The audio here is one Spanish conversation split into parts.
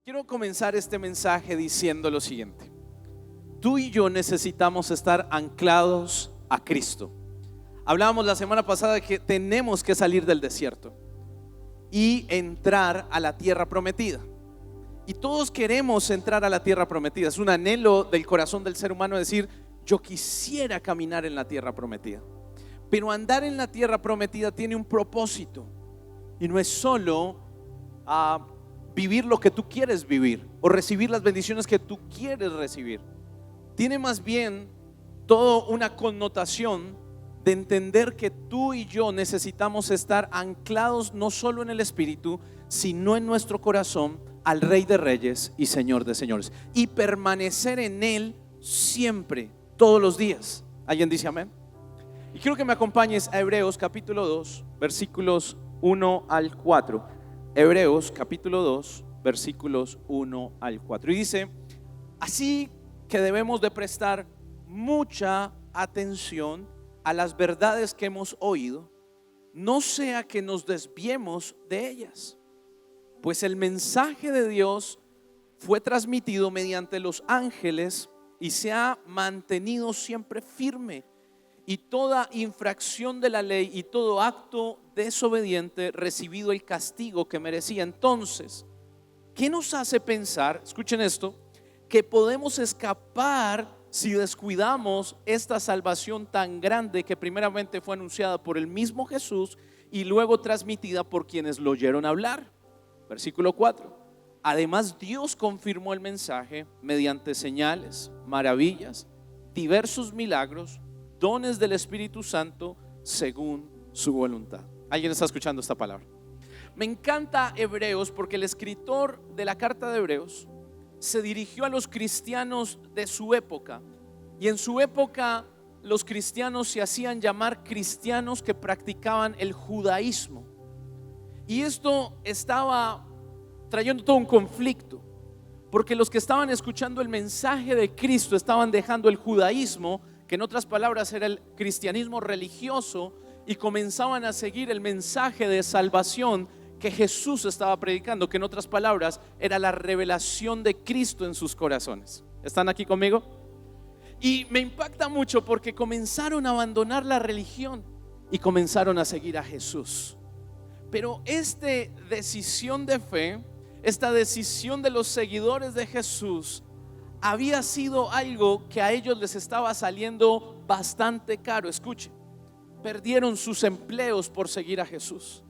Quiero comenzar este mensaje diciendo lo siguiente. Tú y yo necesitamos estar anclados a Cristo. Hablábamos la semana pasada de que tenemos que salir del desierto y entrar a la tierra prometida. Y todos queremos entrar a la tierra prometida. Es un anhelo del corazón del ser humano decir: yo quisiera caminar en la tierra prometida. Pero andar en la tierra prometida tiene un propósito. Y no es solo vivir lo que tú quieres vivir o recibir las bendiciones que tú quieres recibir. Tiene más bien toda una connotación de entender que tú y yo necesitamos estar anclados no solo en el Espíritu, sino en nuestro corazón al Rey de Reyes y Señor de Señores, y permanecer en Él siempre, todos los días. ¿Alguien dice amén? Y quiero que me acompañes a Hebreos capítulo 2, versículos 1 al 4. Hebreos capítulo 2, versículos 1 al 4. Y dice: así que debemos de prestar mucha atención a las verdades que hemos oído, no sea que nos desviemos de ellas. Pues el mensaje de Dios fue transmitido mediante los ángeles y se ha mantenido siempre firme. Y toda infracción de la ley y todo acto desobediente recibido el castigo que merecía. Entonces, ¿qué nos hace pensar, escuchen esto, que podemos escapar si descuidamos esta salvación tan grande que primeramente fue anunciada por el mismo Jesús y luego transmitida por quienes lo oyeron hablar? Versículo 4. Además, Dios confirmó el mensaje mediante señales, maravillas, diversos milagros, dones del Espíritu Santo según su voluntad. ¿Alguien está escuchando esta palabra? Me encanta Hebreos porque el escritor de la carta de Hebreos se dirigió a los cristianos de su época, y en su época los cristianos se hacían llamar cristianos que practicaban el judaísmo, y esto estaba trayendo todo un conflicto, porque los que estaban escuchando el mensaje de Cristo estaban dejando el judaísmo, que en otras palabras era el cristianismo religioso, y comenzaban a seguir el mensaje de salvación que Jesús estaba predicando, que en otras palabras era la revelación de Cristo en sus corazones. ¿Están aquí conmigo? Y me impacta mucho porque comenzaron a abandonar la religión y comenzaron a seguir a Jesús. Pero esta decisión de fe, esta decisión de los seguidores de Jesús, había sido algo que a ellos les estaba saliendo bastante caro. Escuchen, perdieron sus empleos por seguir a Jesús,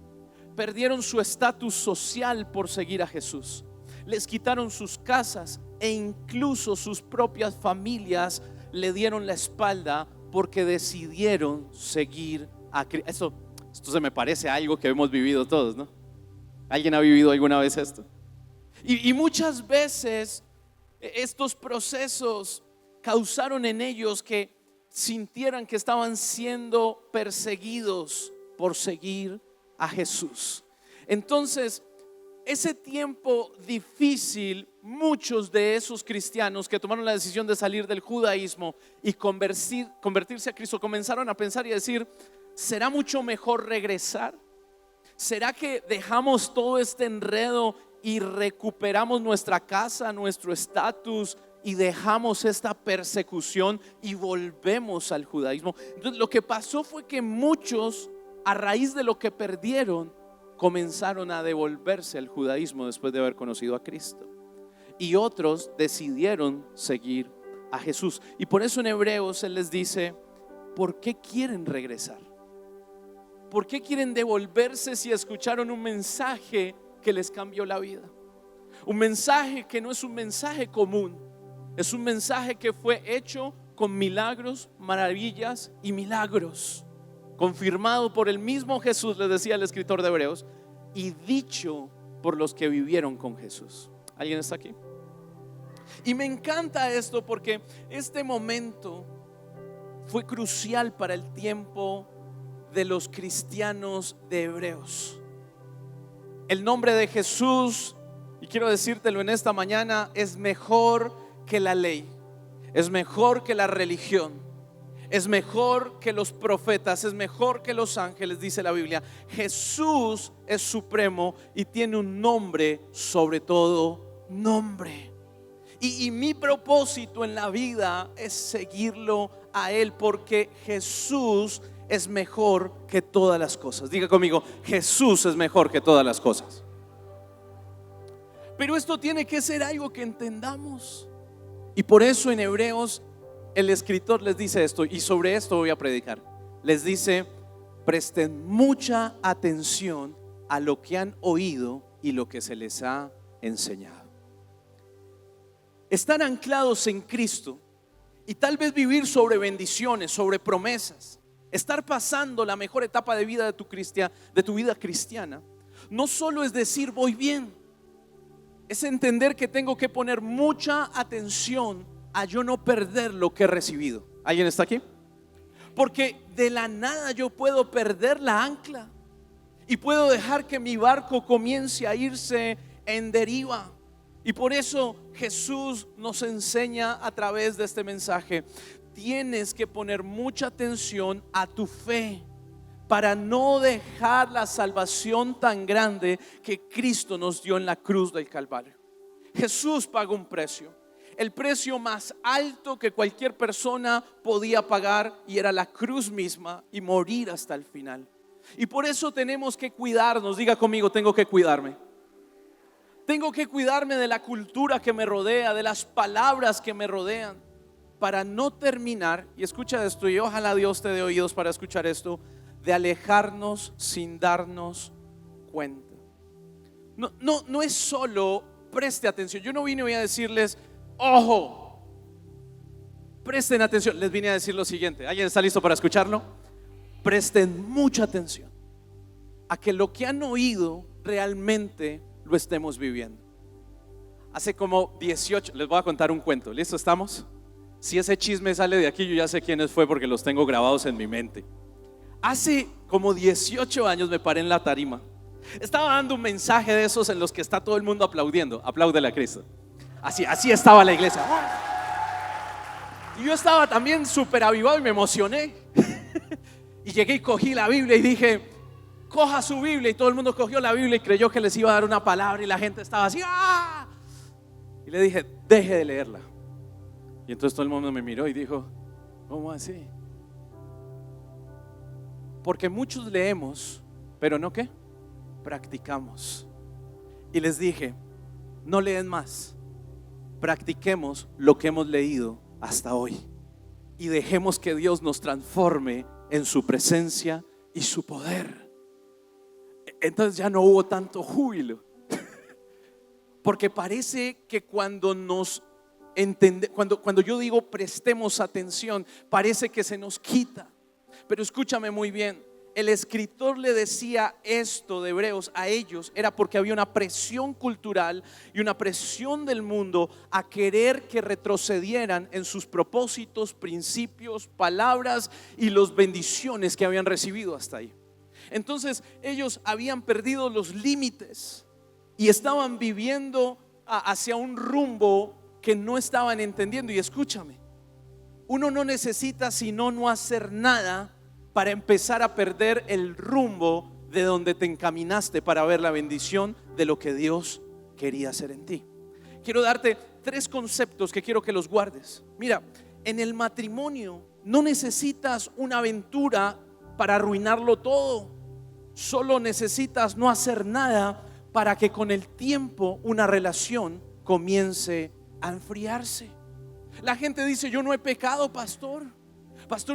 perdieron su estatus social por seguir a Jesús, les quitaron sus casas e incluso sus propias familias le dieron la espalda porque decidieron seguir a Cristo. Esto se me parece a algo que hemos vivido todos, ¿no? ¿Alguien ha vivido alguna vez esto? Y muchas veces estos procesos causaron en ellos que sintieran que estaban siendo perseguidos por seguir a Jesús. Entonces, ese tiempo difícil, muchos de esos cristianos que tomaron la decisión de salir del judaísmo y convertirse a Cristo, comenzaron a pensar y a decir: ¿será mucho mejor regresar? ¿Será que dejamos todo este enredo y recuperamos nuestra casa, nuestro estatus, y dejamos esta persecución y volvemos al judaísmo? Entonces, lo que pasó fue que muchos, a raíz de lo que perdieron, comenzaron a devolverse al judaísmo después de haber conocido a Cristo, y otros decidieron seguir a Jesús. Y por eso en Hebreos Él les dice: ¿por qué quieren regresar? ¿Por qué quieren devolverse si escucharon un mensaje que les cambió la vida? Un mensaje que no es un mensaje común, es un mensaje que fue hecho con milagros, maravillas y milagros, confirmado por el mismo Jesús, les decía el escritor de Hebreos, y dicho por los que vivieron con Jesús. ¿Alguien está aquí? Y me encanta esto porque este momento fue crucial para el tiempo de los cristianos de Hebreos. El nombre de Jesús, y quiero decírtelo en esta mañana, es mejor que la ley, es mejor que la religión, es mejor que los profetas, es mejor que los ángeles, dice la Biblia. Jesús es supremo y tiene un nombre sobre todo nombre. Y mi propósito en la vida es seguirlo a Él, porque Jesús es mejor que todas las cosas. Diga conmigo, Jesús es mejor que todas las cosas. Pero esto tiene que ser algo que entendamos. Y por eso en Hebreos el escritor les dice esto, y sobre esto voy a predicar. Les dice: presten mucha atención a lo que han oído y lo que se les ha enseñado. Estar anclados en Cristo y tal vez vivir sobre bendiciones, sobre promesas, estar pasando la mejor etapa de vida de tu vida cristiana, no solo es decir voy bien, es entender que tengo que poner mucha atención a yo no perder lo que he recibido. ¿Alguien está aquí? Porque de la nada yo puedo perder la ancla y puedo dejar que mi barco comience a irse en deriva. Y por eso Jesús nos enseña a través de este mensaje: tienes que poner mucha atención a tu fe para no dejar la salvación tan grande que Cristo nos dio en la cruz del Calvario. Jesús pagó un precio, el precio más alto que cualquier persona podía pagar, y era la cruz misma y morir hasta el final. Y por eso tenemos que cuidarnos. Diga conmigo, tengo que cuidarme. Tengo que cuidarme de la cultura que me rodea, de las palabras que me rodean, para no terminar, y escucha esto, y ojalá Dios te dé oídos para escuchar esto, de alejarnos sin darnos cuenta. No es solo preste atención. Yo no vine hoy a decirles, ojo, presten atención. Les vine a decir lo siguiente. ¿Alguien está listo para escucharlo? Presten mucha atención a que lo que han oído realmente lo estemos viviendo. Hace como 18, les voy a contar un cuento. ¿Listo estamos? Si ese chisme sale de aquí, yo ya sé quiénes fue porque los tengo grabados en mi mente. Hace como 18 años me paré en la tarima. Estaba dando un mensaje de esos en los que está todo el mundo aplaudiendo. Apláudele a Cristo. Así estaba la iglesia. Y yo estaba también súper avivado y me emocioné. Y llegué y cogí la Biblia y dije: coja su Biblia. Y todo el mundo cogió la Biblia y creyó que les iba a dar una palabra, y la gente estaba así, ¡ah! Y le dije: deje de leerla. Y entonces todo el mundo me miró y dijo: ¿cómo así? Porque muchos leemos, pero no, ¿qué? Practicamos. Y les dije: no leen más, practiquemos lo que hemos leído hasta hoy y dejemos que Dios nos transforme en su presencia y su poder. Entonces ya no hubo tanto júbilo, porque parece que cuando yo digo prestemos atención, parece que se nos quita. Pero escúchame muy bien, el escritor le decía esto de Hebreos a ellos, era porque había una presión cultural y una presión del mundo a querer que retrocedieran en sus propósitos, principios, palabras y las bendiciones que habían recibido hasta ahí. Entonces ellos habían perdido los límites y estaban viviendo hacia un rumbo que no estaban entendiendo. Y escúchame, uno no necesita sino no hacer nada para empezar a perder el rumbo de donde te encaminaste para ver la bendición de lo que Dios quería hacer en ti. Quiero darte 3 conceptos que quiero que los guardes. Mira, en el matrimonio no necesitas una aventura para arruinarlo todo. Solo necesitas no hacer nada para que con el tiempo una relación comience a enfriarse. La gente dice: yo no he pecado, pastor,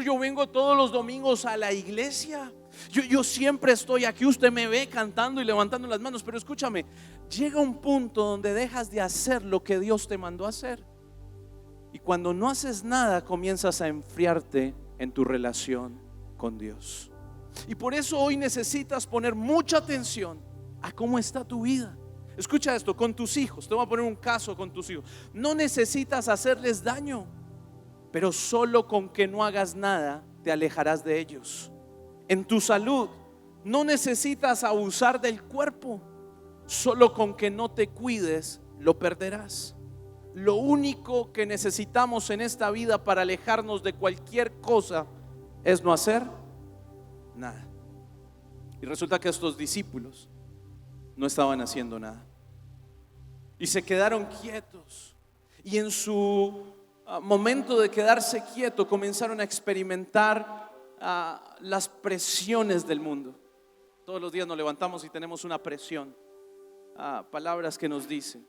yo vengo todos los domingos a la iglesia, yo siempre estoy aquí, usted me ve cantando y levantando las manos. Pero escúchame, llega un punto donde dejas de hacer lo que Dios te mandó a hacer, y cuando no haces nada comienzas a enfriarte en tu relación con Dios. Y por eso hoy necesitas poner mucha atención a cómo está tu vida. Escucha esto, con tus hijos. Te voy a poner un caso con tus hijos. No necesitas hacerles daño, pero solo con que no hagas nada te alejarás de ellos. En tu salud no necesitas abusar del cuerpo, solo con que no te cuides lo perderás. Lo único que necesitamos en esta vida para alejarnos de cualquier cosa es no hacer nada. Y resulta que estos discípulos no estaban haciendo nada. y se quedaron quietos. Y en su momento de quedarse quieto comenzaron a experimentar las presiones del mundo. Todos los días nos levantamos y tenemos una presión, palabras que nos dicen,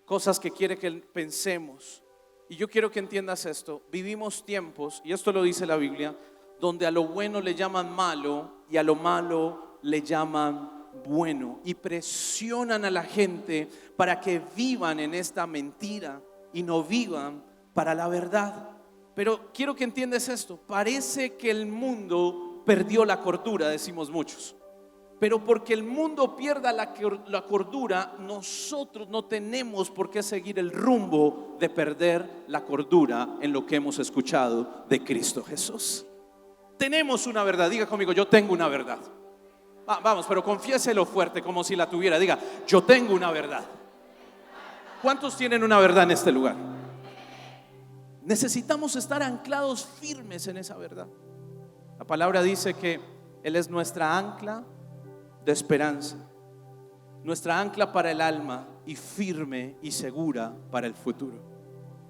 cosas que quiere que pensemos. Y yo quiero que entiendas esto: vivimos tiempos, y esto lo dice la Biblia, donde a lo bueno le llaman malo y a lo malo le llaman bueno, y presionan a la gente para que vivan en esta mentira y no vivan para la verdad. Pero quiero que entiendas esto: parece que el mundo perdió la cordura, decimos muchos. Pero porque el mundo pierda la cordura, nosotros no tenemos por qué seguir el rumbo de perder la cordura en lo que hemos escuchado de Cristo Jesús. Tenemos una verdad. Diga conmigo: yo tengo una verdad. Vamos, pero confiéselo fuerte como si la tuviera. Diga: yo tengo una verdad. ¿Cuántos tienen una verdad en este lugar? Necesitamos estar anclados firmes en esa verdad. La palabra dice que Él es nuestra ancla de esperanza, nuestra ancla para el alma, y firme y segura para el futuro.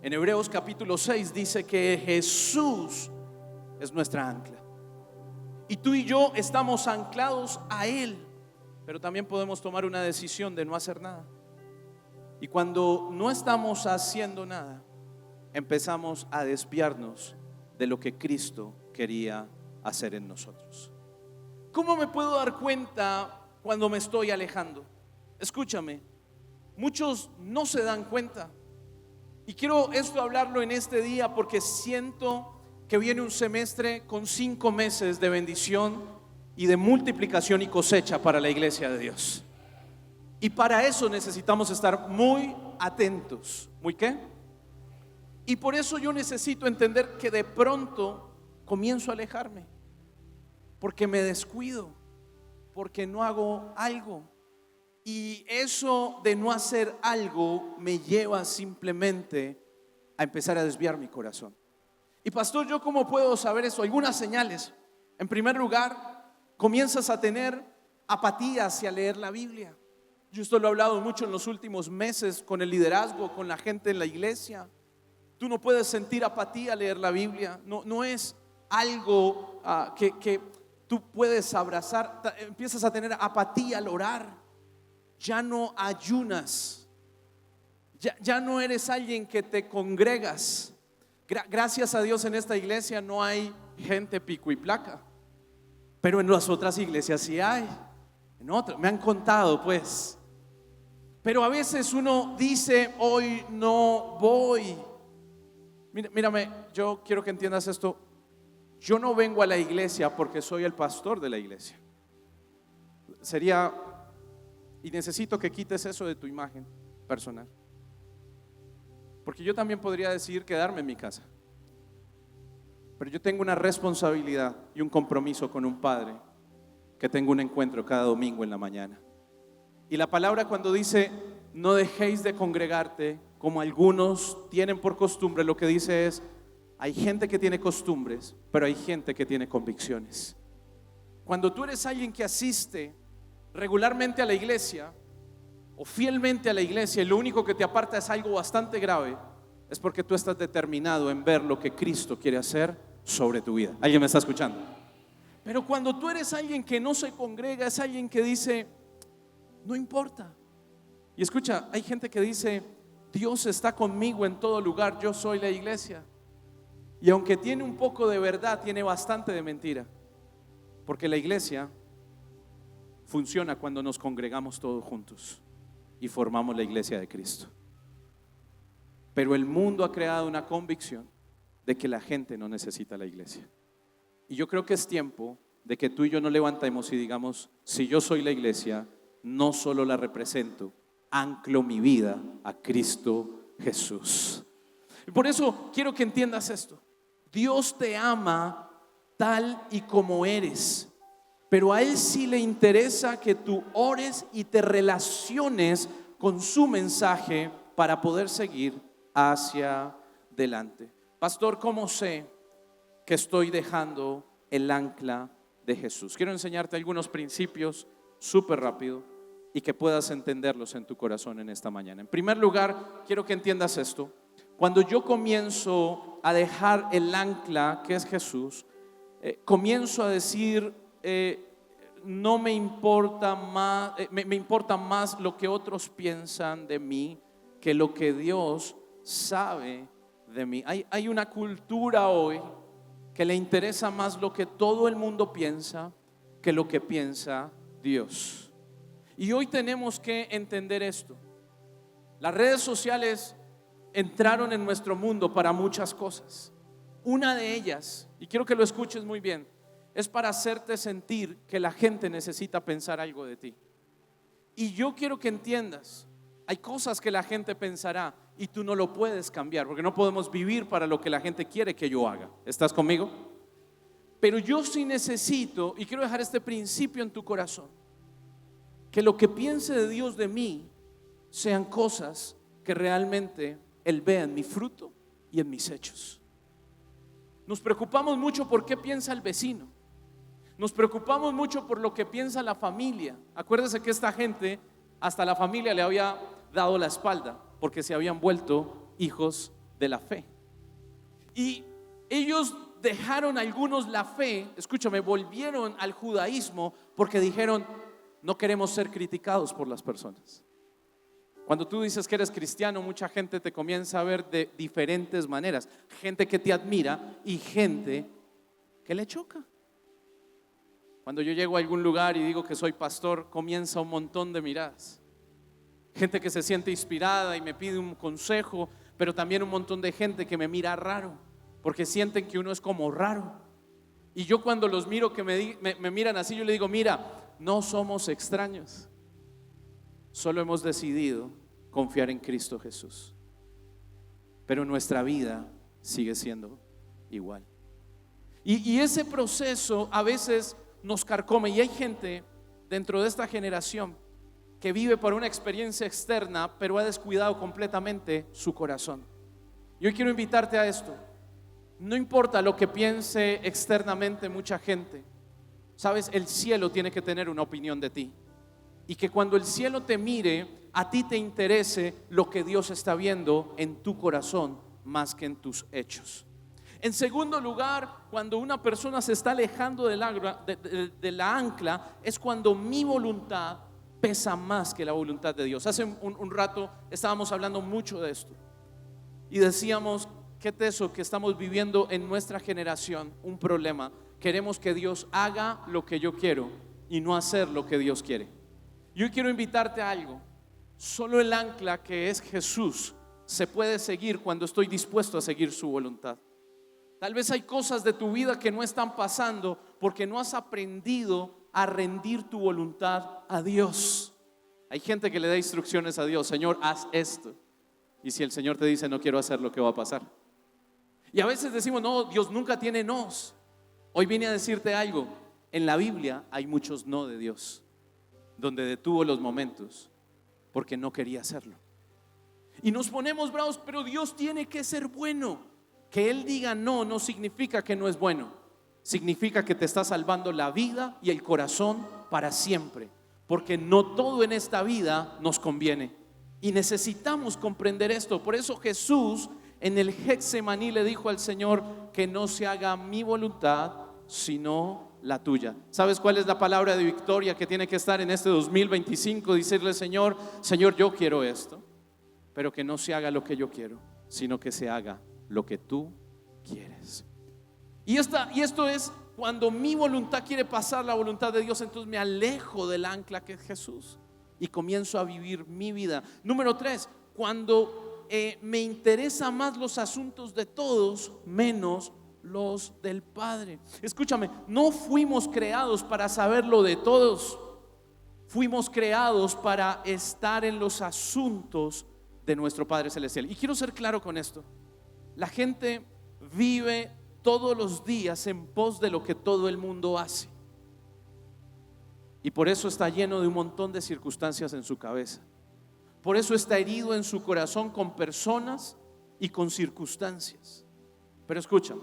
En Hebreos capítulo 6 dice que Jesús es nuestra ancla, y tú y yo estamos anclados a Él. Pero también podemos tomar una decisión de no hacer nada. Y cuando no estamos haciendo nada, empezamos a desviarnos de lo que Cristo quería hacer en nosotros. ¿Cómo me puedo dar cuenta cuando me estoy alejando? Escúchame, muchos no se dan cuenta. Y quiero esto hablarlo en este día porque siento que viene un semestre con 5 meses de bendición y de multiplicación y cosecha para la iglesia de Dios. Y para eso necesitamos estar muy atentos. ¿Muy qué? Y por eso yo necesito entender que de pronto comienzo a alejarme, porque me descuido, porque no hago algo. Y eso de no hacer algo me lleva simplemente a empezar a desviar mi corazón. Y pastor, ¿yo cómo puedo saber eso? Algunas señales. En primer lugar, comienzas a tener apatía hacia leer la Biblia. Yo esto lo he hablado mucho en los últimos meses con el liderazgo, con la gente en la iglesia. Tú no puedes sentir apatía al leer la Biblia. No es algo que tú puedes abrazar. Empiezas a tener apatía al orar. Ya no ayunas. Ya no eres alguien que te congregas. Gracias a Dios en esta iglesia no hay gente pico y placa, pero en las otras iglesias sí hay. En otras, me han contado pues. Pero a veces uno dice: hoy no voy. Mírame, yo quiero que entiendas esto. Yo no vengo a la iglesia porque soy el pastor de la iglesia. Y necesito que quites eso de tu imagen personal. Porque yo también podría decidir quedarme en mi casa. Pero yo tengo una responsabilidad y un compromiso con un padre, que tengo un encuentro cada domingo en la mañana. Y la palabra cuando dice: no dejéis de congregarte como algunos tienen por costumbre, lo que dice es: hay gente que tiene costumbres, pero hay gente que tiene convicciones. Cuando tú eres alguien que asiste regularmente a la iglesia o fielmente a la iglesia, y lo único que te aparta es algo bastante grave, es porque tú estás determinado en ver lo que Cristo quiere hacer sobre tu vida. ¿Alguien me está escuchando? Pero cuando tú eres alguien que no se congrega, es alguien que dice: no importa. Y escucha, hay gente que dice: Dios está conmigo en todo lugar, yo soy la iglesia. Y aunque tiene un poco de verdad, tiene bastante de mentira. Porque la iglesia funciona cuando nos congregamos todos juntos y formamos la iglesia de Cristo. Pero el mundo ha creado una convicción de que la gente no necesita la iglesia. Y yo creo que es tiempo de que tú y yo nos levantemos y digamos: si yo soy la iglesia, no solo la represento, anclo mi vida a Cristo Jesús. Y por eso quiero que entiendas esto: Dios te ama tal y como eres, pero a Él sí le interesa que tú ores y te relaciones con su mensaje para poder seguir hacia adelante. Pastor, ¿cómo sé que estoy dejando el ancla de Jesús? Quiero enseñarte algunos principios súper rápido y que puedas entenderlos en tu corazón en esta mañana. En primer lugar, quiero que entiendas esto. Cuando yo comienzo a dejar el ancla que es Jesús, comienzo a decir, no me importa más, me importa más lo que otros piensan de mí que lo que Dios sabe de mí. Hay una cultura hoy que le interesa más lo que todo el mundo piensa que lo que piensa Dios. Y hoy tenemos que entender esto. Las redes sociales entraron en nuestro mundo para muchas cosas. Una de ellas, y quiero que lo escuches muy bien, es para hacerte sentir que la gente necesita pensar algo de ti. Y yo quiero que entiendas, hay cosas que la gente pensará y tú no lo puedes cambiar, porque no podemos vivir para lo que la gente quiere que yo haga. ¿Estás conmigo? Pero yo sí necesito, y quiero dejar este principio en tu corazón, que lo que piense de Dios de mí sean cosas que realmente Él vea en mi fruto y en mis hechos. Nos preocupamos mucho por qué piensa el vecino. Nos preocupamos mucho por lo que piensa la familia. Acuérdese que esta gente, hasta la familia le había dado la espalda porque se habían vuelto hijos de la fe. Y ellos dejaron algunos la fe, escúchame, volvieron al judaísmo porque dijeron, no queremos ser criticados por las personas. Cuando tú dices que eres cristiano, mucha gente te comienza a ver de diferentes maneras. Gente que te admira y gente que le choca. Cuando yo llego a algún lugar y digo que soy pastor, comienza un montón de miradas. Gente que se siente inspirada y me pide un consejo, pero también un montón de gente que me mira raro, porque sienten que uno es como raro. Y yo cuando los miro que me miran así, yo le digo, mira, no somos extraños. Solo hemos decidido confiar en Cristo Jesús. Pero nuestra vida sigue siendo igual. Y ese proceso a veces nos carcome. Y hay gente dentro de esta generación que vive por una experiencia externa, pero ha descuidado completamente su corazón. Yo quiero invitarte a esto. No importa lo que piense externamente mucha gente. Sabes, el cielo tiene que tener una opinión de ti. Y que cuando el cielo te mire, a ti te interese lo que Dios está viendo en tu corazón más que en tus hechos. En segundo lugar, cuando una persona se está alejando de la ancla, es cuando mi voluntad pesa más que la voluntad de Dios. Hace un rato estábamos hablando mucho de esto y decíamos, qué teso que estamos viviendo en nuestra generación un problema. Queremos que Dios haga lo que yo quiero y no hacer lo que Dios quiere. Yo quiero invitarte a algo. Solo el ancla que es Jesús se puede seguir cuando estoy dispuesto a seguir su voluntad. Tal vez hay cosas de tu vida que no están pasando porque no has aprendido a rendir tu voluntad a Dios. Hay gente que le da instrucciones a Dios, Señor, haz esto. Y si el Señor te dice, no quiero hacer, lo que va a pasar. Y a veces decimos, no, Dios nunca tiene nos. Hoy vine a decirte algo. En la Biblia hay muchos no de Dios, donde detuvo los momentos porque no quería hacerlo. Y nos ponemos bravos, pero Dios tiene que ser bueno. Que Él diga no, no significa que no es bueno. Significa que te está salvando la vida y el corazón para siempre. Porque no todo en esta vida nos conviene. Y necesitamos comprender esto. Por eso Jesús en el Getsemaní le dijo al Señor, que no se haga mi voluntad, sino la tuya. ¿Sabes cuál es la palabra de victoria que tiene que estar en este 2025? Decirle, Señor, yo quiero esto, pero que no se haga lo que yo quiero, sino que se haga lo que tú quieres. Y esto es cuando mi voluntad quiere pasar la voluntad de Dios, entonces me alejo del ancla que es Jesús y comienzo a vivir mi vida. Número 3, cuando me interesan más los asuntos de todos menos los del Padre. Escúchame, no fuimos creados para saber lo de todos. Fuimos creados para estar en los asuntos de nuestro Padre Celestial. Y quiero ser claro con esto. La gente vive todos los días en pos de lo que todo el mundo hace. Y por eso está lleno de un montón de circunstancias en su cabeza. Por eso está herido en su corazón con personas y con circunstancias. Pero escúchame,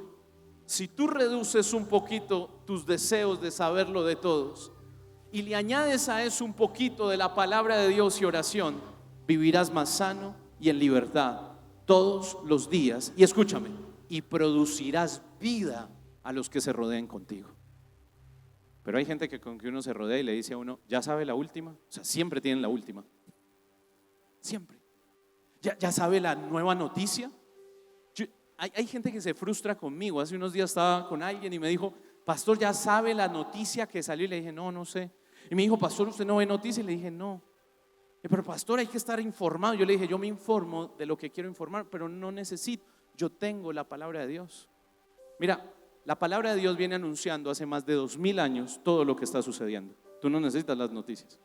si tú reduces un poquito tus deseos de saber lo de todos y le añades a eso un poquito de la palabra de Dios y oración, vivirás más sano y en libertad todos los días. Y escúchame, y producirás vida a los que se rodeen contigo. Pero hay gente que con que uno se rodea y le dice a uno, ¿ya sabe la última? O sea, siempre tienen la última. Siempre. ¿Ya sabe la nueva noticia? Hay gente que se frustra conmigo. Hace unos días estaba con alguien y me dijo, pastor, ¿ya sabe la noticia que salió? Y le dije, no sé. Y me dijo, pastor, ¿usted no ve noticias? Y le dije, no. Pero pastor, hay que estar informado. Yo le dije, yo me informo de lo que quiero informar, pero no necesito. Yo tengo la palabra de Dios. Mira, la palabra de Dios viene anunciando hace más de 2000 años todo lo que está sucediendo. Tú no necesitas las noticias.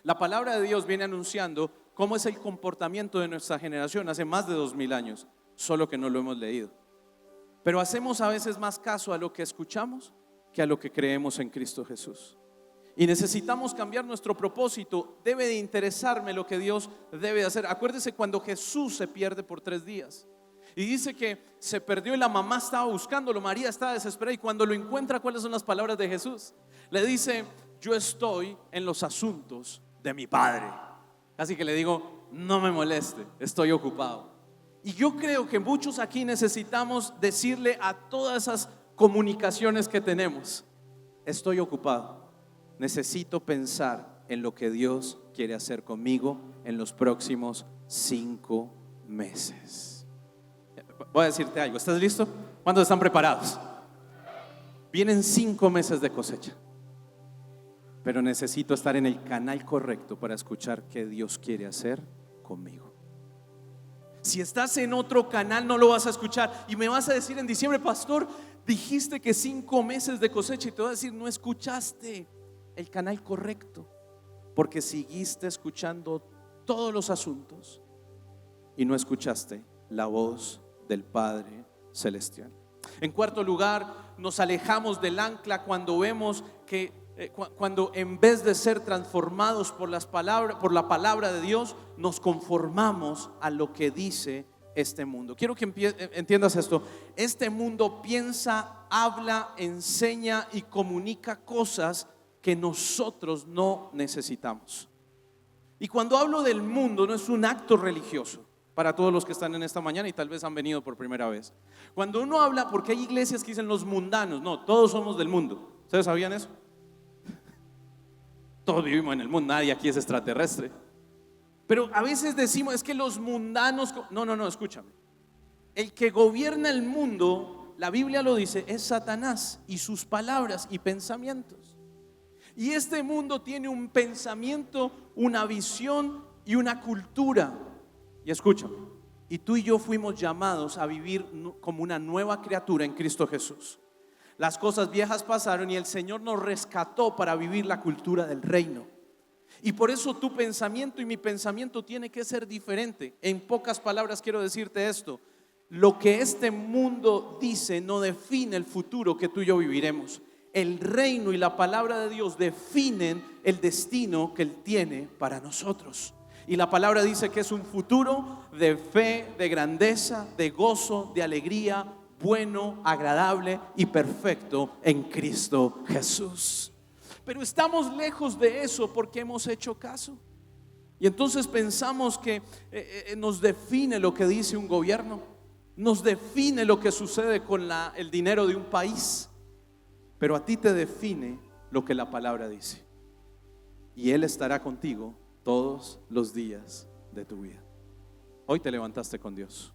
La palabra de Dios viene anunciando cómo es el comportamiento de nuestra generación hace más de 2000 años, solo que no lo hemos leído. Pero hacemos a veces más caso a lo que escuchamos que a lo que creemos en Cristo Jesús. Y necesitamos cambiar nuestro propósito. Debe de interesarme lo que Dios debe de hacer. Acuérdese cuando Jesús se pierde por 3 días. Y dice que se perdió y la mamá estaba buscándolo, María estaba desesperada, y cuando lo encuentra, ¿cuáles son las palabras de Jesús? Le dice, yo estoy en los asuntos de mi Padre. Así que le digo, no me moleste, estoy ocupado. Y yo creo que muchos aquí necesitamos decirle a todas esas comunicaciones que tenemos, estoy ocupado, necesito pensar en lo que Dios quiere hacer conmigo en los próximos 5 meses. Voy a decirte algo, ¿estás listo? ¿Cuántos están preparados? Vienen 5 meses de cosecha, pero necesito estar en el canal correcto para escuchar qué Dios quiere hacer conmigo. Si estás en otro canal no lo vas a escuchar y me vas a decir en diciembre, pastor, dijiste que 5 meses de cosecha, y te voy a decir, no escuchaste el canal correcto, porque seguiste escuchando todos los asuntos y no escuchaste la voz del Padre Celestial. En cuarto lugar, nos alejamos del ancla cuando vemos que cuando en vez de ser transformados por la palabra de Dios, nos conformamos a lo que dice este mundo. Quiero que entiendas esto. Este mundo piensa, habla, enseña y comunica cosas que nosotros no necesitamos. Y cuando hablo del mundo, no es un acto religioso. Para todos los que están en esta mañana y tal vez han venido por primera vez. Cuando uno habla, porque hay iglesias que dicen los mundanos, no, todos somos del mundo. ¿Ustedes sabían eso? Todos vivimos en el mundo, nadie aquí es extraterrestre. Pero a veces decimos, es que los mundanos, no, escúchame. El que gobierna el mundo, la Biblia lo dice, es Satanás y sus palabras y pensamientos. Y este mundo tiene un pensamiento, una visión y una cultura. Y escúchame, y tú y yo fuimos llamados a vivir como una nueva criatura en Cristo Jesús. Las cosas viejas pasaron y el Señor nos rescató para vivir la cultura del reino. Y por eso tu pensamiento y mi pensamiento tiene que ser diferente. En pocas palabras quiero decirte esto: lo que este mundo dice no define el futuro que tú y yo viviremos. El reino y la palabra de Dios definen el destino que Él tiene para nosotros. Y la palabra dice que es un futuro de fe, de grandeza, de gozo, de alegría, bueno, agradable y perfecto en Cristo Jesús. Pero estamos lejos de eso porque hemos hecho caso. Y entonces pensamos que nos define lo que dice un gobierno, nos define lo que sucede con el dinero de un país. Pero a ti te define lo que la palabra dice. Y Él estará contigo todos los días de tu vida. Hoy te levantaste con Dios.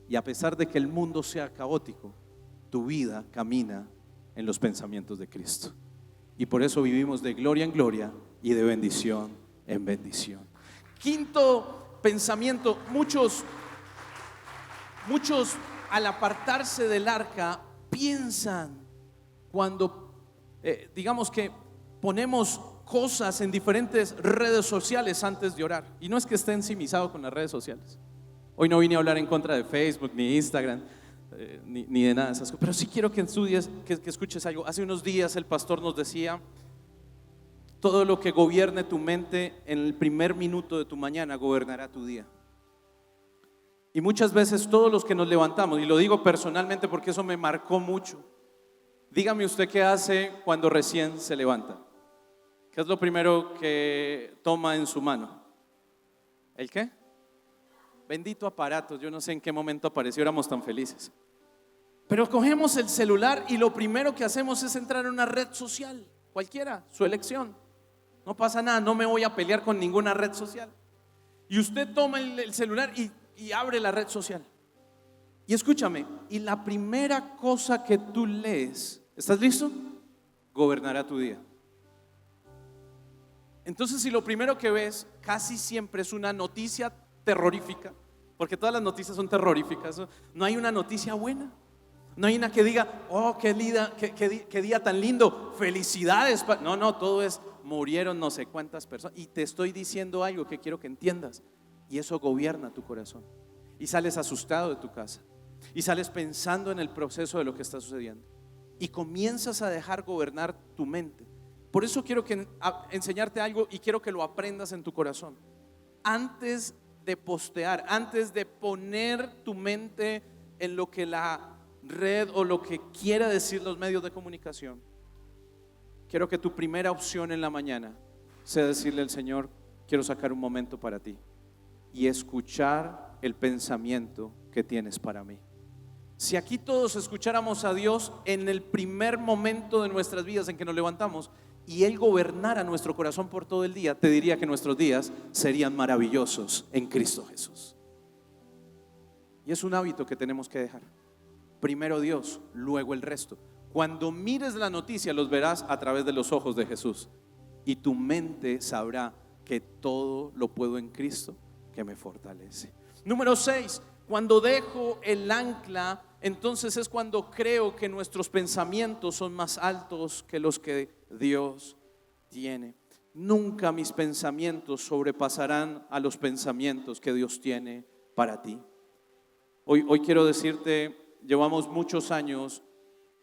Y a pesar de que el mundo sea caótico, tu vida camina en los pensamientos de Cristo. Y por eso vivimos de gloria en gloria y de bendición en bendición. Quinto pensamiento, muchos al apartarse del arca piensan cuando digamos que ponemos cosas en diferentes redes sociales antes de orar. Y no es que esté ensimisado con las redes sociales. Hoy no vine a hablar en contra de Facebook, ni Instagram, ni de nada de esas cosas. Pero sí quiero que estudies, que escuches algo. Hace unos días el pastor nos decía, todo lo que gobierne tu mente en el primer minuto de tu mañana gobernará tu día. Y muchas veces todos los que nos levantamos, y lo digo personalmente porque eso me marcó mucho, Dígame usted qué hace cuando recién se levanta. ¿Qué es lo primero que toma en su mano? ¿El qué? Bendito aparato, yo no sé en qué momento apareció, éramos tan felices. Pero cogemos el celular y lo primero que hacemos es entrar en una red social, cualquiera, su elección. No pasa nada, no me voy a pelear con ninguna red social. Y usted toma el celular y abre la red social. Y escúchame, y la primera cosa que tú lees, ¿estás listo? Gobernará tu día. Entonces, si lo primero que ves casi siempre es una noticia terrorífica, porque todas las noticias son terroríficas, no hay una noticia buena. No hay una que diga, oh, qué día tan lindo, felicidades. No, todo es, murieron no sé cuántas personas. Y te estoy diciendo algo que quiero que entiendas. Y eso gobierna tu corazón. Y sales asustado de tu casa. Y sales pensando en el proceso de lo que está sucediendo. Y comienzas a dejar gobernar tu mente. Por eso quiero enseñarte algo y quiero que lo aprendas en tu corazón. Antes de postear, antes de poner tu mente en lo que la red o lo que quiera decir los medios de comunicación, quiero que tu primera opción en la mañana sea decirle al Señor: quiero sacar un momento para ti y escuchar el pensamiento que tienes para mí. Si aquí todos escucháramos a Dios en el primer momento de nuestras vidas en que nos levantamos y Él gobernara nuestro corazón por todo el día, te diría que nuestros días serían maravillosos en Cristo Jesús. Y es un hábito que tenemos que dejar. Primero Dios, luego el resto. Cuando mires la noticia, los verás a través de los ojos de Jesús. Y tu mente sabrá que todo lo puedo en Cristo que me fortalece. Número 6, cuando dejo el ancla, entonces es cuando creo que nuestros pensamientos son más altos que los que Dios tiene. Nunca mis pensamientos sobrepasarán a los pensamientos que Dios tiene para ti. Hoy quiero decirte, llevamos muchos años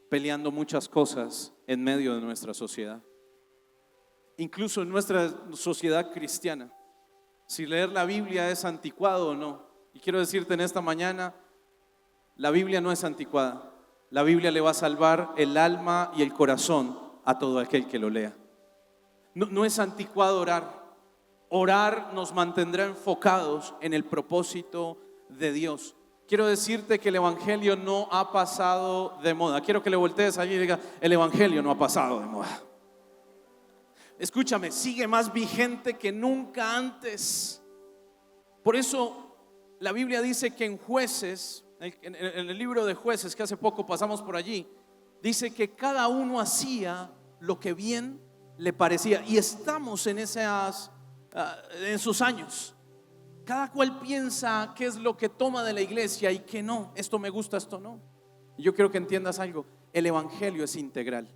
peleando muchas cosas en medio de nuestra sociedad, incluso en nuestra sociedad cristiana, si leer la Biblia es anticuado o no. Y quiero decirte en esta mañana, la Biblia no es anticuada. La Biblia le va a salvar el alma y el corazón a todo aquel que lo lea. No es anticuado orar. Orar nos mantendrá enfocados en el propósito de Dios. Quiero decirte que el Evangelio no ha pasado de moda. Quiero que le voltees allí y diga: el Evangelio no ha pasado de moda. Escúchame, sigue más vigente que nunca antes. Por eso la Biblia dice que en Jueces, en el libro de Jueces, que hace poco pasamos por allí, dice que cada uno hacía lo que bien le parecía. Y estamos en esos años. Cada cual piensa qué es lo que toma de la iglesia y qué no. Esto me gusta, esto no. Y yo quiero que entiendas algo. El Evangelio es integral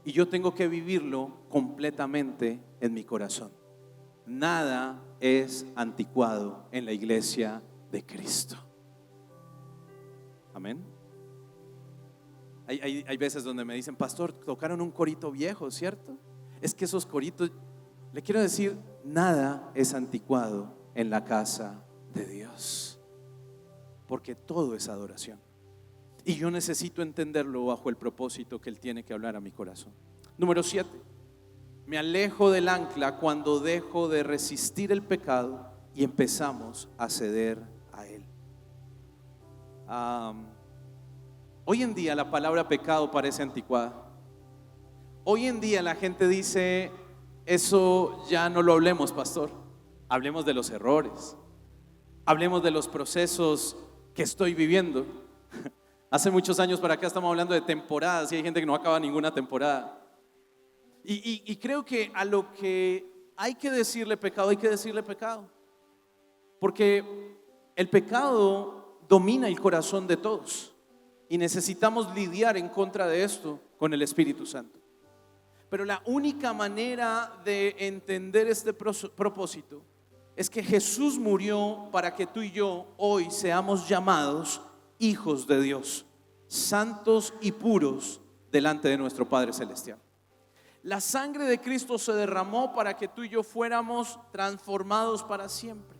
y yo tengo que vivirlo completamente en mi corazón. Nada es anticuado en la iglesia de Cristo. Amén. Hay veces donde me dicen: pastor, tocaron un corito viejo, ¿cierto? Es que esos coritos, le quiero decir, nada es anticuado en la casa de Dios, porque todo es adoración. Y yo necesito entenderlo bajo el propósito que Él tiene que hablar a mi corazón. Número 7, me alejo del ancla cuando dejo de resistir el pecado y empezamos a ceder a él. Hoy en día la palabra pecado parece anticuada. Hoy en día la gente dice: eso ya no lo hablemos, pastor. Hablemos de los errores. Hablemos de los procesos que estoy viviendo. Hace muchos años para acá estamos hablando de temporadas y hay gente que no acaba ninguna temporada. Y creo que a lo que hay que decirle pecado, hay que decirle pecado. Porque el pecado domina el corazón de todos y necesitamos lidiar en contra de esto con el Espíritu Santo. Pero la única manera de entender este propósito es que Jesús murió para que tú y yo hoy seamos llamados hijos de Dios, santos y puros delante de nuestro Padre Celestial. La sangre de Cristo se derramó para que tú y yo fuéramos transformados para siempre.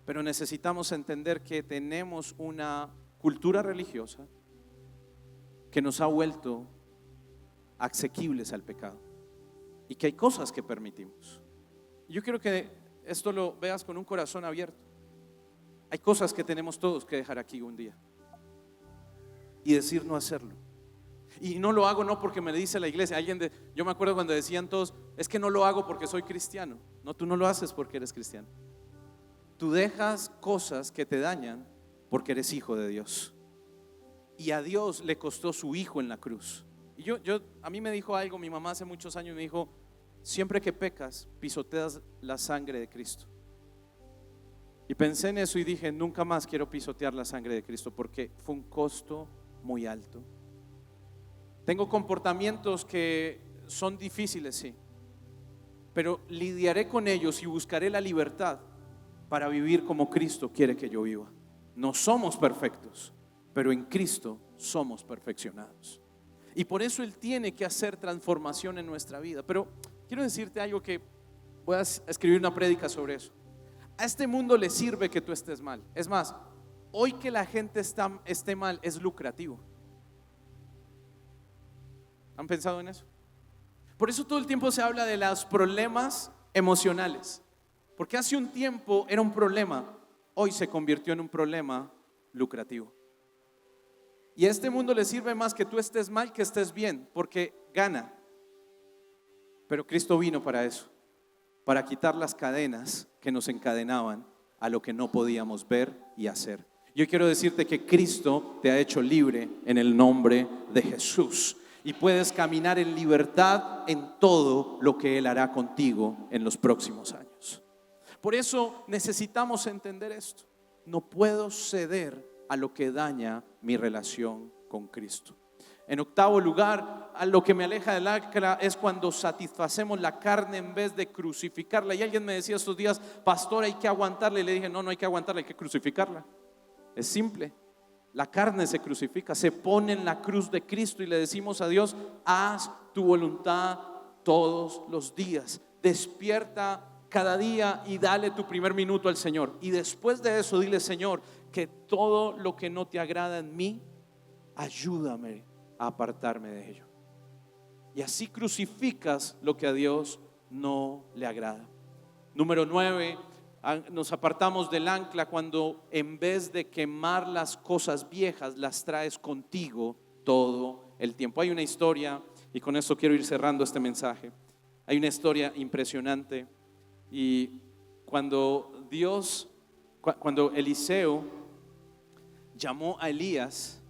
Pero necesitamos entender que tenemos una cultura religiosa que nos ha vuelto asequibles al pecado y que hay cosas que permitimos. Yo quiero que esto lo veas con un corazón abierto. Hay cosas que tenemos todos que dejar aquí un día y decir no hacerlo. Y no lo hago no porque me dice la iglesia. Yo me acuerdo cuando decían todos, es que no lo hago porque soy cristiano. No, tú no lo haces porque eres cristiano. Tú dejas cosas que te dañan porque eres hijo de Dios. Y a Dios le costó su hijo en la cruz. Y a mí me dijo algo mi mamá hace muchos años, me dijo, siempre que pecas pisoteas la sangre de Cristo. Y pensé en eso y dije, nunca más quiero pisotear la sangre de Cristo porque fue un costo muy alto. Tengo comportamientos que son difíciles, sí, pero lidiaré con ellos y buscaré la libertad para vivir como Cristo quiere que yo viva. No somos perfectos, pero en Cristo somos perfeccionados. Y por eso Él tiene que hacer transformación en nuestra vida. Pero quiero decirte algo que voy a escribir una prédica sobre eso. A este mundo le sirve que tú estés mal. Es más, hoy que la gente esté mal es lucrativo. ¿Han pensado en eso? Por eso todo el tiempo se habla de los problemas emocionales. Porque hace un tiempo era un problema, hoy se convirtió en un problema lucrativo. Y a este mundo le sirve más que tú estés mal que estés bien, porque gana. Pero Cristo vino para eso, para quitar las cadenas que nos encadenaban a lo que no podíamos ver y hacer. Yo quiero decirte que Cristo te ha hecho libre en el nombre de Jesús. Y puedes caminar en libertad en todo lo que Él hará contigo en los próximos años. Por eso necesitamos entender esto. No puedo ceder a lo que daña mi relación con Cristo. En octavo lugar, a lo que me aleja del arca es cuando satisfacemos la carne en vez de crucificarla. Y alguien me decía estos días, pastor, hay que aguantarla. Y le dije, no hay que aguantarla, hay que crucificarla. Es simple. La carne se crucifica, se pone en la cruz de Cristo y le decimos a Dios, haz tu voluntad todos los días. Despierta cada día y dale tu primer minuto al Señor. Y después de eso dile, Señor, que todo lo que no te agrada en mí, ayúdame a apartarme de ello. Y así crucificas lo que a Dios no le agrada. Número 9, nos apartamos del ancla cuando en vez de quemar las cosas viejas, las traes contigo todo el tiempo. Hay una historia, y con esto quiero ir cerrando este mensaje. Hay una historia impresionante. Y cuando Eliseo llamó a Elías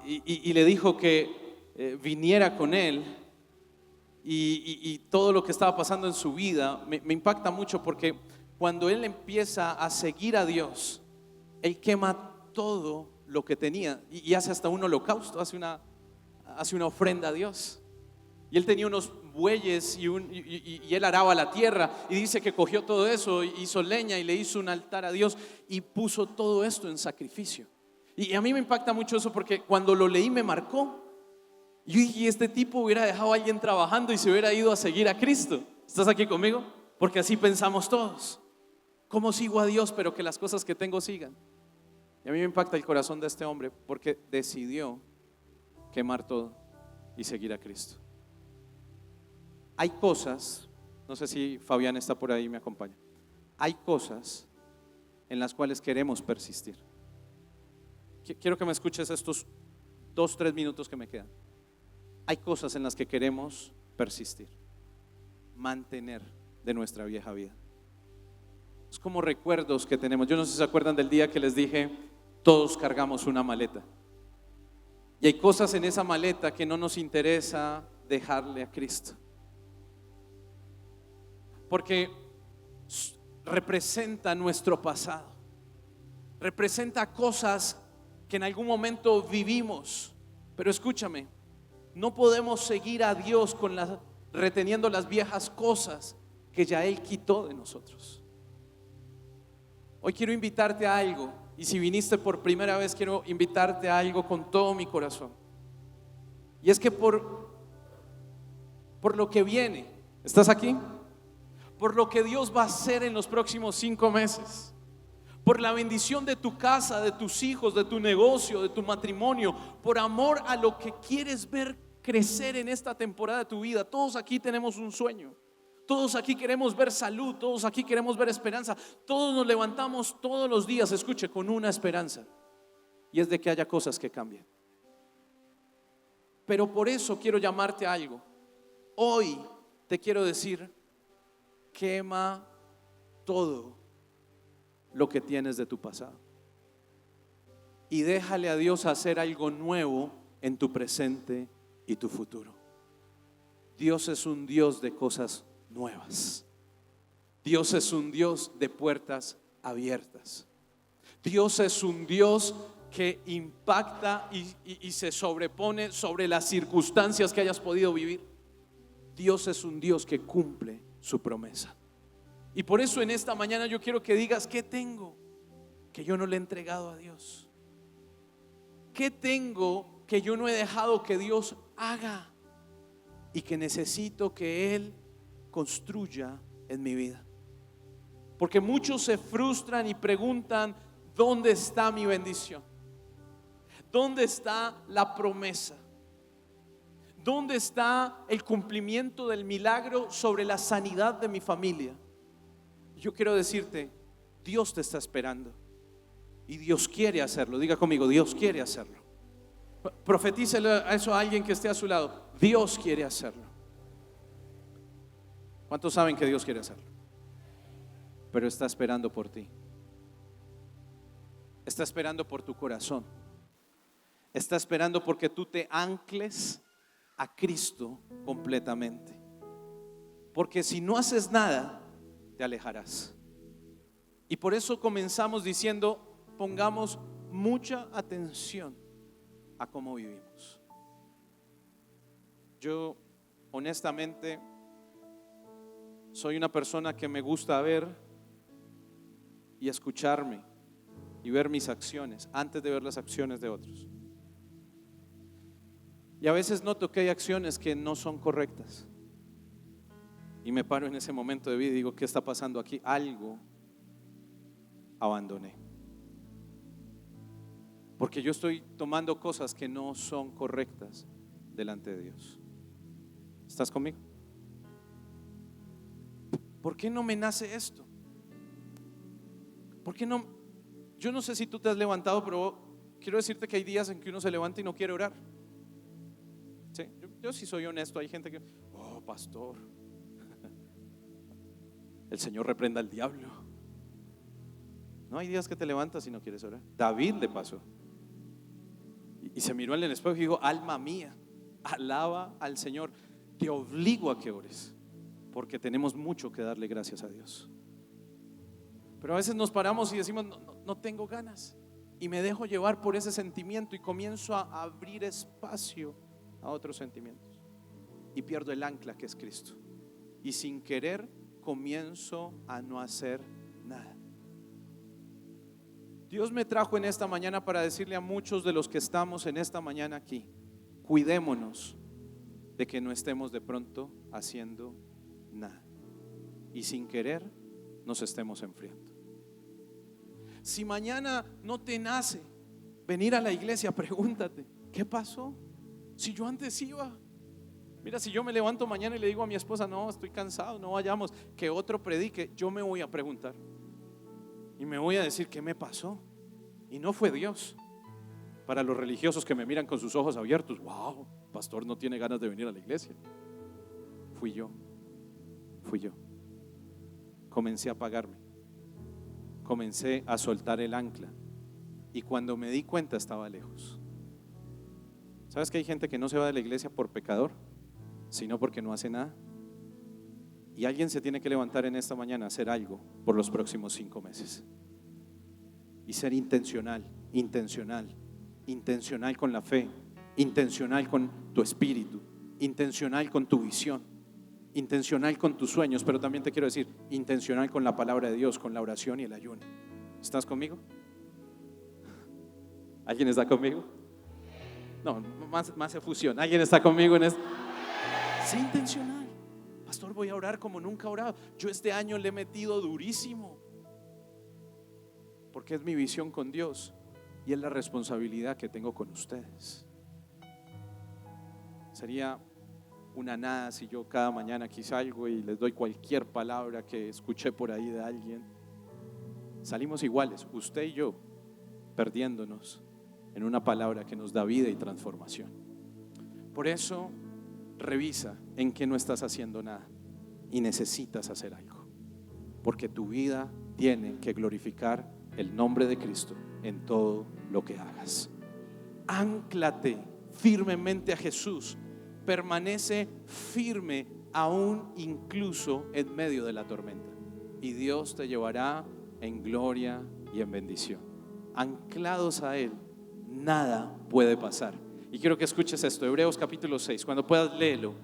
y le dijo que viniera con él, y todo lo que estaba pasando en su vida me impacta mucho, porque cuando él empieza a seguir a Dios, él quema todo lo que tenía y hace hasta un holocausto, hace una ofrenda a Dios. Y él tenía unos bueyes y él araba la tierra, y dice que cogió todo eso, hizo leña y le hizo un altar a Dios y puso todo esto en sacrificio. Y a mí me impacta mucho eso, porque cuando lo leí me marcó. Y este tipo hubiera dejado a alguien trabajando y se hubiera ido a seguir a Cristo. ¿Estás aquí conmigo? Porque así pensamos todos. ¿Cómo sigo a Dios pero que las cosas que tengo sigan? Y a mí me impacta el corazón de este hombre, porque decidió quemar todo y seguir a Cristo. Hay cosas, no sé si Fabián está por ahí y me acompaña. Hay cosas en las cuales queremos persistir. Quiero que me escuches estos 2-3 minutos que me quedan. Hay cosas en las que queremos persistir, mantener de nuestra vieja vida. Es como recuerdos que tenemos. Yo no sé si se acuerdan del día que les dije, todos cargamos una maleta. Y hay cosas en esa maleta que no nos interesa dejarle a Cristo, porque representa nuestro pasado, representa cosas que en algún momento vivimos. Pero escúchame, no podemos seguir a Dios reteniendo las viejas cosas que ya Él quitó de nosotros. Hoy quiero invitarte a algo, y si viniste por primera vez, quiero invitarte a algo con todo mi corazón. Y es que por lo que viene, ¿estás aquí? Por lo que Dios va a hacer en los próximos 5 meses, por la bendición de tu casa, de tus hijos, de tu negocio, de tu matrimonio, por amor a lo que quieres ver crecer en esta temporada de tu vida. Todos aquí tenemos un sueño. Todos aquí queremos ver salud, todos aquí queremos ver esperanza. Todos nos levantamos todos los días, escuche, con una esperanza, y es de que haya cosas que cambien. Pero por eso quiero llamarte a algo. Hoy te quiero decir: quema todo lo que tienes de tu pasado y déjale a Dios hacer algo nuevo en tu presente y tu futuro. Dios es un Dios de cosas nuevas. Dios es un Dios de puertas abiertas. Dios es un Dios que impacta y se sobrepone sobre las circunstancias que hayas podido vivir. Dios es un Dios que cumple su promesa. Y por eso en esta mañana yo quiero que digas: ¿qué tengo que yo no le he entregado a Dios? ¿Qué tengo que yo no he dejado que Dios haga y que necesito que Él construya en mi vida? Porque muchos se frustran y preguntan: ¿dónde está mi bendición? ¿Dónde está la promesa? ¿Dónde está el cumplimiento del milagro sobre la sanidad de mi familia? Yo quiero decirte: Dios te está esperando y Dios quiere hacerlo. Diga conmigo: Dios quiere hacerlo. Profetícele a eso a alguien que esté a su lado: Dios quiere hacerlo. ¿Cuántos saben que Dios quiere hacerlo? Pero está esperando por ti. Está esperando por tu corazón. Está esperando porque tú te ancles a Cristo completamente. Porque si no haces nada, te alejarás. Y por eso comenzamos diciendo: pongamos mucha atención a cómo vivimos. Yo honestamente soy una persona que me gusta ver y escucharme y ver mis acciones antes de ver las acciones de otros. Y a veces noto que hay acciones que no son correctas. Y me paro en ese momento de vida y digo: ¿qué está pasando aquí? Algo abandoné. Porque yo estoy tomando cosas que no son correctas delante de Dios. ¿Estás conmigo? ¿Por qué no me nace esto? ¿Por qué no? Yo no sé si tú te has levantado, pero quiero decirte que hay días en que uno se levanta y no quiere orar. ¿Sí? Yo sí soy honesto. Hay gente que: oh, pastor, el Señor reprenda al diablo. No, hay días que te levantas y no quieres orar. David le pasó. Y se miró en el espejo y dijo: alma mía, alaba al Señor. Te obligo a que ores, porque tenemos mucho que darle gracias a Dios. Pero a veces nos paramos y decimos: no tengo ganas. Y me dejo llevar por ese sentimiento y comienzo a abrir espacio a otros sentimientos. Y pierdo el ancla que es Cristo. Y sin querer comienzo a no hacer nada. Dios me trajo en esta mañana para decirle a muchos de los que estamos en esta mañana aquí: cuidémonos de que no estemos de pronto haciendo nada y sin querer nos estemos enfriando. Si mañana no te nace venir a la iglesia, pregúntate: ¿qué pasó? Si yo antes iba. Mira, si yo me levanto mañana y le digo a mi esposa: no, estoy cansado, no vayamos, que otro predique, yo me voy a preguntar y me voy a decir: ¿qué me pasó? Y no fue Dios. Para los religiosos que me miran con sus ojos abiertos: wow, pastor no tiene ganas de venir a la iglesia. Fui yo. Comencé a apagarme, comencé a soltar el ancla, y cuando me di cuenta estaba lejos. ¿Sabes que hay gente que no se va de la iglesia por pecador, sino porque no hace nada? Y alguien se tiene que levantar en esta mañana a hacer algo por los próximos 5 meses y ser intencional con la fe, intencional con tu espíritu, intencional con tu visión, intencional con tus sueños, pero también te quiero decir, intencional con la palabra de Dios, con la oración y el ayuno. ¿Estás conmigo? ¿Alguien está conmigo? No, más efusión. ¿Alguien está conmigo en esto? Sé intencional. Pastor, voy a orar como nunca he orado. Yo este año le he metido durísimo, porque es mi visión con Dios y es la responsabilidad que tengo con ustedes. Sería una nada si yo cada mañana aquí salgo y les doy cualquier palabra que escuché por ahí de alguien. Salimos iguales, usted y yo, perdiéndonos en una palabra que nos da vida y transformación. Por eso, revisa en qué no estás haciendo nada y necesitas hacer algo, porque tu vida tiene que glorificar el nombre de Cristo en todo lo que hagas. Ánclate firmemente a Jesús, permanece firme aún incluso en medio de la tormenta, y Dios te llevará en gloria y en bendición. Anclados a Él, nada puede pasar. Y quiero que escuches esto, Hebreos capítulo 6, cuando puedas léelo.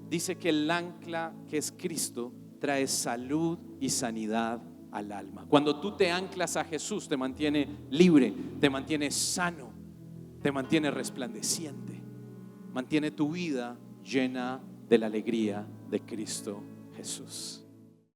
Dice que el ancla que es Cristo trae salud y sanidad al alma. Cuando tú te anclas a Jesús, te mantiene libre, te mantiene sano, te mantiene resplandeciente, mantiene tu vida llena de la alegría de Cristo Jesús.